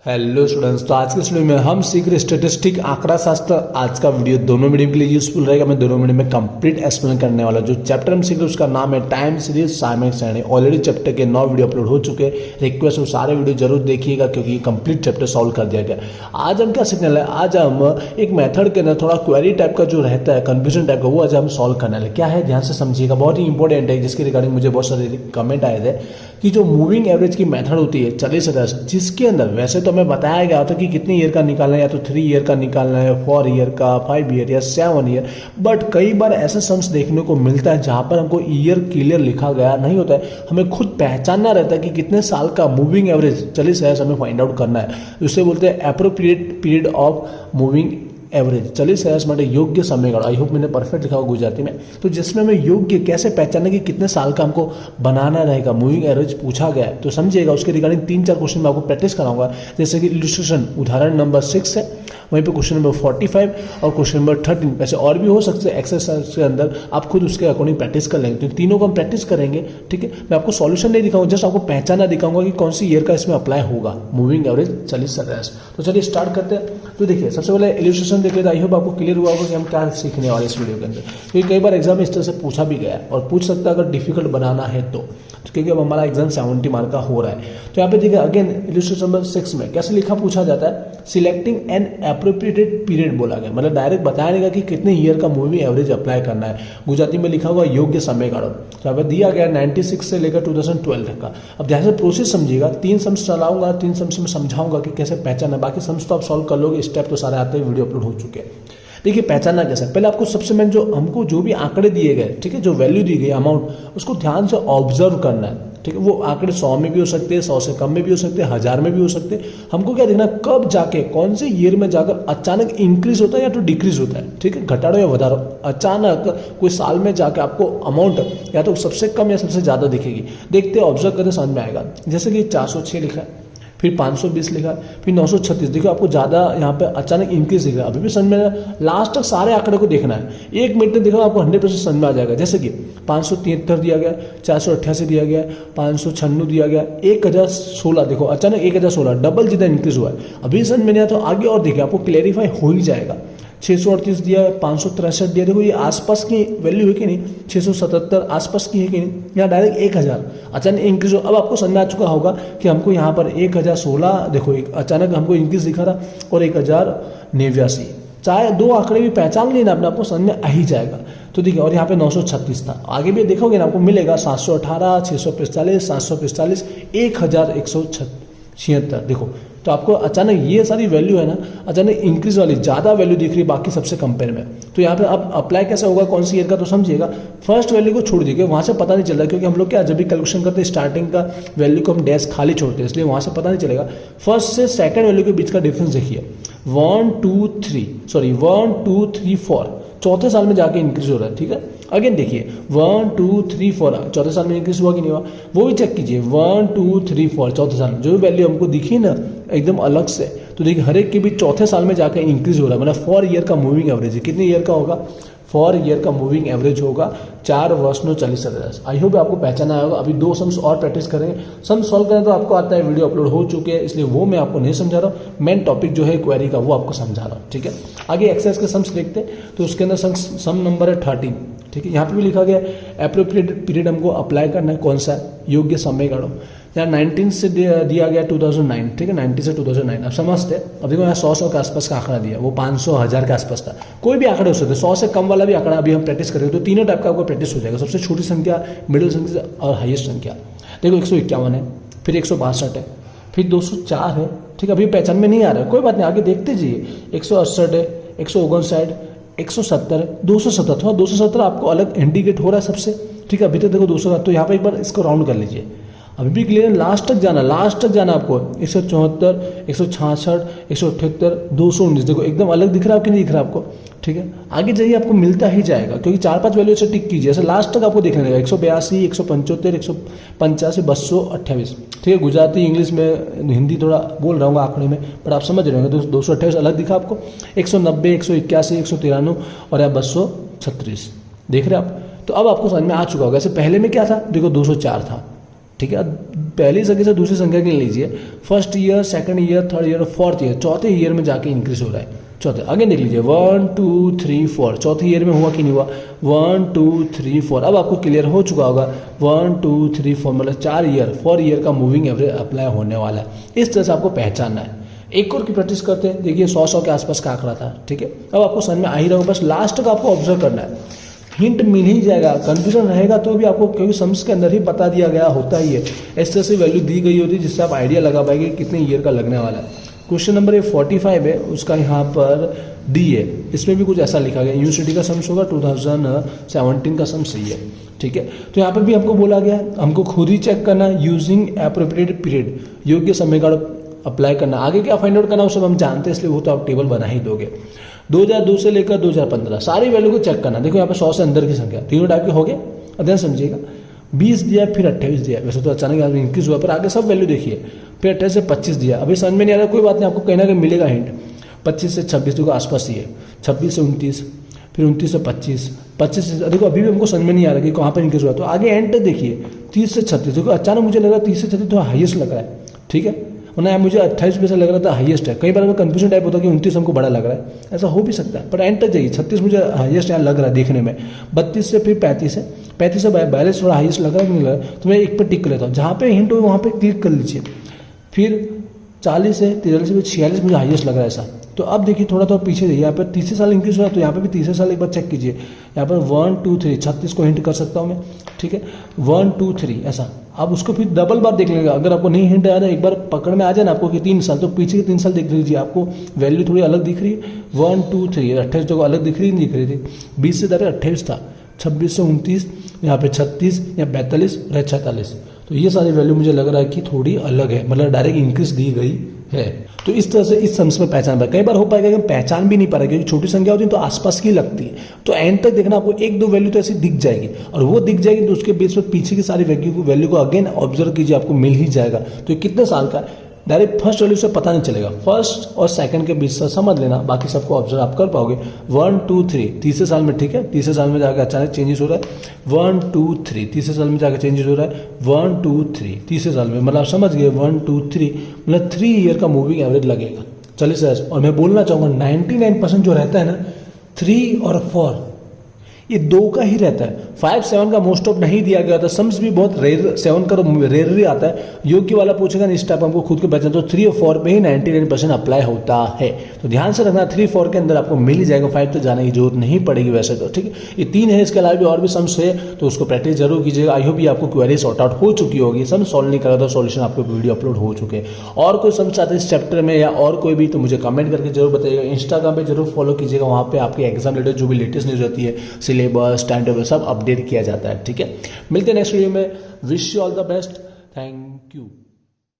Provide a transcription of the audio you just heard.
Hello students, तो आज के वीडियो में हम सीख रहे स्टेटिस्टिक आंकड़ा शास्त्र। आज का वीडियो दोनों मीडियम के लिए यूजफुल रहेगा। मैं दोनों मीडियम में कंप्लीट एक्सप्लेन करने वाला। जो चैप्टर हम सीख रहे हैं उसका नाम है टाइम सीरीज सामयिक श्रेणी। ऑलरेडी चैप्टर के 9 वीडियो अपलोड हो चुके हैं। रिक्वेस्ट है सारे वीडियो जरूर देखिएगा क्योंकि ये कंप्लीट चैप्टर सॉल्व कर दिया गया। आज हम क्या सीखने वाले हैं, आज हम एक मेथड के अंदर थोड़ा क्वेरी टाइप का जो रहता है, कंफ्यूजन टाइप का, वो आज हम सॉल्व करने वाले। क्या है, ध्यान से समझिएगा, बहुत ही इंपॉर्टेंट है, जिसके रिगार्डिंग मुझे बहुत सारे कमेंट आए थे कि जो मूविंग एवरेज की मेथड होती है 40,000, जिसके अंदर वैसे तो हमें बताया गया था कि कितने ईयर का निकालना है, या तो 3 ईयर का निकालना है, 4 ईयर का, 5 ईयर या 7 ईयर। बट कई बार ऐसे सम्स देखने को मिलता है जहां पर हमको ईयर क्लियर लिखा गया नहीं होता है, हमें खुद पहचानना रहता है कि कितने साल का मूविंग एवरेज 40,000 हमें फाइंड आउट करना है। उससे बोलते हैं appropriate period of moving average. 40,000 માટે योग्य समयगाળો। आई होप मैंने परफेक्ट लिखा हुआ गुजराती में। तो जिसमें हमें योग्य कैसे पहचानना कि कितने साल का हमको बनाना रहेगा, मूविंग एवरेज पूछा गया है तो समझिएगा। उसके रिगार्डिंग 3-4 क्वेश्चन मैं आपको प्रैक्टिस कराऊंगा। जैसे कि इलस्ट्रेशन उदाहरण नंबर 6 है, वहीं पे क्वेश्चन नंबर 45 और क्वेश्चन नंबर 13। वैसे और भी हो सकते हैं एक्सरसाइज के अंदर, आप खुद उसके अकॉर्डिंग प्रैक्टिस कर लेंगे। तो तीनों को हम प्रैक्टिस करेंगे, ठीक है। मैं आपको सॉल्यूशन नहीं दिखाऊंगा, जस्ट आपको पहचाना दिखाऊंगा कि कौन सी ईयर का इसमें अप्लाई होगा मूविंग एवरेज 40,000। तो चलिए स्टार्ट करते हैं। तो देखिए, सबसे पहले इलस्ट्रेशन देखिए। तो आई होप आपको क्लियर हुआ होगा कि हम क्या सीखने वाले इस वीडियो के अंदर। क्योंकि कई बार एग्जाम में इस तरह से पूछा भी गया है और पूछ सकता है अगर डिफिकल्ट बनाना है तो, क्योंकि अब हमारा एग्जाम 70 मार्क का हो रहा है। तो यहाँ पे देखिए अगेन इलस्ट्रेशन नंबर 6 में कैसे लिखा पूछा जाता है, सिलेक्टिंग एन एप्रोप्रिएटेड पीरियड बोला गया, मतलब डायरेक्ट बताया नहीं गया कि कितने ईयर का मूविंग एवरेज अप्लाई करना है। गुजराती में लिखा हुआ योग्य समयगाળો। तो यहाँ पे दिया गया 96 से लेकर 2012 तक का। अब ध्यान से प्रोसेस समझिएगा। 3 सम्स चलाऊंगा, 3 सम्स में समझाऊंगा कि कैसे पहचाना। बाकी सम्स तो आप सॉल्व कर लोगे, स्टेप तो सारे आते हैं, वीडियो अपलोड हो चुके हैं। देखिए पहचानना कैसे, पहले आपको सबसे मेन जो हमको जो भी आंकड़े दिए गए, ठीक है, जो वैल्यू दी गई अमाउंट, उसको ध्यान से ऑब्जर्व करना है, ठीक है। वो आंकड़े 100 में भी हो सकते हैं, 100 से कम में भी हो सकते हैं, 1000 में भी हो सकते हैं। हमको क्या देखना, कब जाके कौन से ईयर में जाकर अचानक इंक्रीज होता है या तो डिक्रीज होता है, ठीक है, घटाड़ो या વધારો। अचानक कोई साल में जाके आपको अमाउंट या तो सबसे कम या सबसे ज़्यादा दिखेगी। देखते ऑब्जर्व करते समझ में आएगा। जैसे कि 406 लिखा है, फिर 520 लिखा है, फिर 936। देखो आपको ज़्यादा यहाँ पे अचानक इंक्रीज दिख रहा है, अभी भी समझ में। लास्ट तक सारे आंकड़े को देखना है, 1 मिनट में देखो आपको 100% समझ में आ जाएगा। जैसे कि 573 दिया गया, 488 दिया गया, 596 दिया गया, 1016। देखो अचानक 1016 डबल जितना इंक्रीज हुआ है, अभी समझ में नहीं आया तो आगे और देखिए आपको क्लेरिफाई हो ही जाएगा। 638 दिया है, 563 दिया। देखो ये आसपास की वैल्यू है कि नहीं, 677 आसपास की है कि नहीं, यहाँ डायरेक्ट 1000 अचानक इंक्रीज हो। अब आपको समझ में आ चुका होगा कि हमको यहाँ पर 1016 देखो अचानक हमको इंक्रीज दिखा रहा, और 1089। चाहे 2 आंकड़े भी पहचान लेना अपने आपको समझ में आ ही जाएगा। तो देखिए, और यहाँ पे 936 था, आगे भी देखोगे ना आपको मिलेगा 718, 645, 745, 1176। देखो तो आपको अचानक ये सारी वैल्यू है ना, अचानक इंक्रीज वाली ज़्यादा वैल्यू दिख रही है बाकी सबसे कंपेयर में। तो यहाँ पे अब अप्लाई कैसे होगा, कौन सी ईयर का, तो समझिएगा। फर्स्ट वैल्यू को छोड़ दीजिए, वहाँ से पता नहीं चल रहा, क्योंकि हम लोग क्या जब भी कैलकुलेशन करते हैं स्टार्टिंग का वैल्यू को हम डैश खाली छोड़ते हैं, इसलिए वहाँ से पता नहीं चलेगा। फर्स्ट से सेकंड वैल्यू के बीच का डिफरेंस देखिए, 1 2 3 4 चौथे साल में जाके इंक्रीज हो रहा है, ठीक है। अगेन देखिए 1 2 3 4 चौथे साल में इंक्रीज हुआ कि नहीं हुआ, वो भी चेक कीजिए। 1 2 3 4 चौथे साल में जो भी वैल्यू हमको दिखी ना एकदम अलग से, तो देखिए हर एक के भी चौथे साल में जाकर इंक्रीज हो रहा है। मतलब 4 ईयर का मूविंग एवरेज है। कितने ईयर का होगा, 4 ईयर का मूविंग एवरेज होगा। 4 वर्ष में 40,000। आई होप आपको पहचाना होगा। अभी 2 सम्स और प्रैक्टिस करेंगे। सम सॉल्व करें तो आपको आता है, वीडियो अपलोड हो चुके हैं, इसलिए वो मैं आपको नहीं समझा रहा हूँ। मेन टॉपिक जो है क्वेरी का वो आपको समझा रहा हूँ, ठीक है। आगे एक्सरसाइज के सम्स देखते हैं। तो उसके अंदर सम नंबर है 13, ठीक है। यहाँ पे भी लिखा गया एप्रोप्रिएट पीरियड हमको अप्लाई करना है, कौन सा है, योग्य समयगाળો। यहाँ 19 से दिया गया 2009, ठीक है, 90 से 2009। अब समझते हैं। अब देखो यहाँ 100 के आसपास का आंकड़ा दिया, वो 500 1000 के आसपास था। कोई भी आंकड़े हो सकते हैं, 100 से कम वाला भी आंकड़ा अभी हम प्रैक्टिस करेंगे। तो तीनों टाइप का आपको प्रैक्टिस हो जाएगा। सबसे छोटी संख्या, मिडिल संख्या और हाईएस्ट संख्या। देखो 151 है, फिर 162 है, फिर 204 है, ठीक है। अभी पहचान में नहीं आ रहा है, कोई बात नहीं, आगे देखते जाइए। 168 है, 159, 170 है, 270। थोड़ा 270 आपको अलग इंडिकेट हो रहा है सबसे, ठीक है। अभी तक देखो 200। तो यहाँ पर एक बार इसको राउंड कर लीजिए। अभी भी क्लियर है, लास्ट तक जाना आपको। 174, 166, 178, 219। देखो एकदम अलग दिख रहा है कि नहीं दिख रहा आपको, ठीक है। आगे जाइए आपको मिलता ही जाएगा, क्योंकि 4-5 वैल्यू से टिक कीजिए, ऐसे लास्ट तक आपको देखने लगेगा। 182, 175, 185, 228, ठीक है। गुजराती इंग्लिश में हिंदी थोड़ा बोल रहा हूँ आंकड़े में, पर आप समझ रहे होंगे। तो 228 अलग दिखा आपको, 190, 181, 193 और यहाँ 236 देख रहे हैं आप। तो अब आपको समझ में आ चुका होगा। ऐसे पहले में क्या था, देखो 204 था, ठीक है। पहली संख्या से दूसरी संख्या के लीजिए, first year, second year, third year, fourth year, चौथे ईयर में जाके इंक्रीज हो रहा है। चौथे आगे देख लीजिए 1 2 3 4, चौथे ईयर में हुआ कि नहीं हुआ 1 2 3 4। अब आपको क्लियर हो चुका होगा 1 2 3 4 मतलब 4 ईयर का मूविंग एवरेज अप्लाई होने वाला है। इस तरह से आपको पहचानना है। एक और की प्रैक्टिस करते हैं। देखिए 100 के आसपास का आंकड़ा था, ठीक है। अब आपको समझ में आ ही रहा होगा, बस लास्ट का आपको ऑब्जर्व करना है, हिंट मिल ही जाएगा। कंफ्यूजन रहेगा तो भी आपको, क्योंकि सम्स के अंदर ही बता दिया गया होता ही है, इस तरह से वैल्यू दी गई होती है जिससे आप आइडिया लगा पाएंगे कितने ईयर का लगने वाला है। क्वेश्चन नंबर 45 है, उसका यहाँ पर डी है, इसमें भी कुछ ऐसा लिखा गया, यूनिवर्सिटी का सम्स होगा 2017 का सम्स ही है, ठीक है। तो यहाँ पर भी हमको बोला गया हमको खुद ही चेक करना, यूजिंग एप्रोप्रिएट पीरियड, योग्य समय का अप्लाई करना। आगे क्या फाइंड आउट करना वो सब हम जानते हैं, इसलिए वो तो आप टेबल बना ही दोगे। 2002 से लेकर 2015 सारी वैल्यू को चेक करना। देखो यहाँ पे 100 से अंदर की संख्या तीनों टाइप के हो गए, अध्ययन समझिएगा। 20 दिया, फिर 28 दिया, वैसे तो अचानक इंक्रीज हुआ, पर आगे सब वैल्यू देखिए। फिर 28 से 25 दिया, अभी समझ में नहीं आ रहा, कोई बात नहीं, आपको कहीं ना कहीं मिलेगा हिंट। 25 से 26 देखो आसपास ही है, 26 से 29, फिर 29 से 25, 25 से देखो अभी भी हमको समझ में नहीं आ रहा कि कहाँ पर इंक्रीज हुआ। तो आगे एंड तक देखिए 30 से 36, देखो अचानक मुझे लग रहा है 30 से 36 तो हाईएस्ट लग रहा है, ठीक है। वरना मुझे 28 में से लग रहा था हाईएस्ट है। कई बार कंफ्यूजन टाइप होता है कि 29 हमको बड़ा लग रहा है, ऐसा हो भी सकता है, पर एंड तक जाइए। 36 मुझे हाईएस्ट यहाँ लग रहा है देखने में। 32 से फिर 35 है, 35 से 42 थोड़ा हाईएस्ट लग रहा है कि नहीं लग रहा है, तो मैं एक पर टिक कर लेता हूँ, जहाँ पे हिंट हो वहाँ पे क्लिक कर लीजिए। फिर 40 से 43 से 46 मुझे हाईएस्ट लग रहा है ऐसा। तो अब देखिए थोड़ा थोड़ा पीछे जाइए, यहाँ पर तीसरे साल इंक्रीज हुआ, तो यहाँ पे भी तीसरे साल एक बार चेक कीजिए। यहाँ पर 1 2 3 36 को हिंट कर सकता हूँ मैं, ठीक है। 1 2 3 ऐसा। अब उसको फिर डबल बार देख लेगा, अगर आपको नहीं हिंट आया ना, एक बार पकड़ में आ जाए ना आपको कि 3 साल, तो पीछे के 3 साल देख लीजिए, आपको वैल्यू थोड़ी अलग दिख रही है। 1 2 3 28 जगह अलग दिख रही नहीं दिख रही थी, 20 से डायरेक्ट 28 था, 26 से 29, यहाँ पे 36 या 42 और 46। तो ये सारी वैल्यू मुझे लग रहा है कि थोड़ी अलग है, मतलब डायरेक्ट इंक्रीज दी गई है। तो इस तरह से इस सम्स में पहचान पाए। कई बार हो पाएगा कि पहचान भी नहीं पा रहे, क्योंकि छोटी संख्या होती है तो आसपास की लगती है। तो एंड तक देखना, आपको एक दो वैल्यू तो ऐसी दिख जाएगी, और वो दिख जाएगी तो उसके बेस पर पीछे की सारी वैल्यू को अगेन ऑब्जर्व कीजिए, आपको मिल ही जाएगा। तो ये कितने साल का है, डायरेक्ट फर्स्ट वैल्यू से पता नहीं चलेगा, फर्स्ट और सेकंड के बीच से समझ लेना, बाकी सबको ऑब्जर्व आप कर पाओगे। 1 2 3 तीसरे साल में, ठीक है, तीसरे साल में जाकर अचानक चेंजेस हो रहा है। 1 2 3 तीसरे साल में जाकर चेंजेस हो रहा है। 1 2 3 तीसरे साल में, मतलब आप समझ गए 1 2 3 मतलब 3 ईयर का मूविंग एवरेज लगेगा। चलिए सर, और मैं बोलना चाहूँगा 99% जो रहता है ना 3 और 4 ये 2 का ही रहता है। 5 7 का मोस्ट ऑफ नहीं दिया गया था, सम्स भी बहुत रेयर, 7 का रेयरली आता है। योग्य वाला पूछेगा इस टाइप हमको खुद के पहचान, तो 3 और 4 पे ही 99% अप्लाई होता है। तो ध्यान से रखना 3 4 के अंदर आपको मिल ही जाएगा, 5 तो जाने की जरूरत नहीं पड़ेगी वैसे तो, ठीक है। ये 3 है, इसके अलावा भी और भी सम्स है, तो उसको प्रैक्टिस जरूर कीजिएगा। आई होप भी आपको क्वेरी सॉर्ट आउट हो चुकी होगी, सम सॉल्व नहीं करा तो सॉल्यूशन आपको वीडियो अपलोड हो चुके हैं। और कोई सम्स चाहते हैं इस चैप्टर में या और कोई भी, तो मुझे कमेंट करके जरूर बताइएगा। इंस्टाग्राम पे जरूर फॉलो कीजिएगा, वहाँ पे आपके एग्जाम रिलेटेड जो भी लेटेस्ट न्यूज रहती है, सिलेबस, टाइम टेबल सब अपडेट किया जाता है, ठीक है। मिलते हैं नेक्स्ट वीडियो में। Wish you all the best, thank you.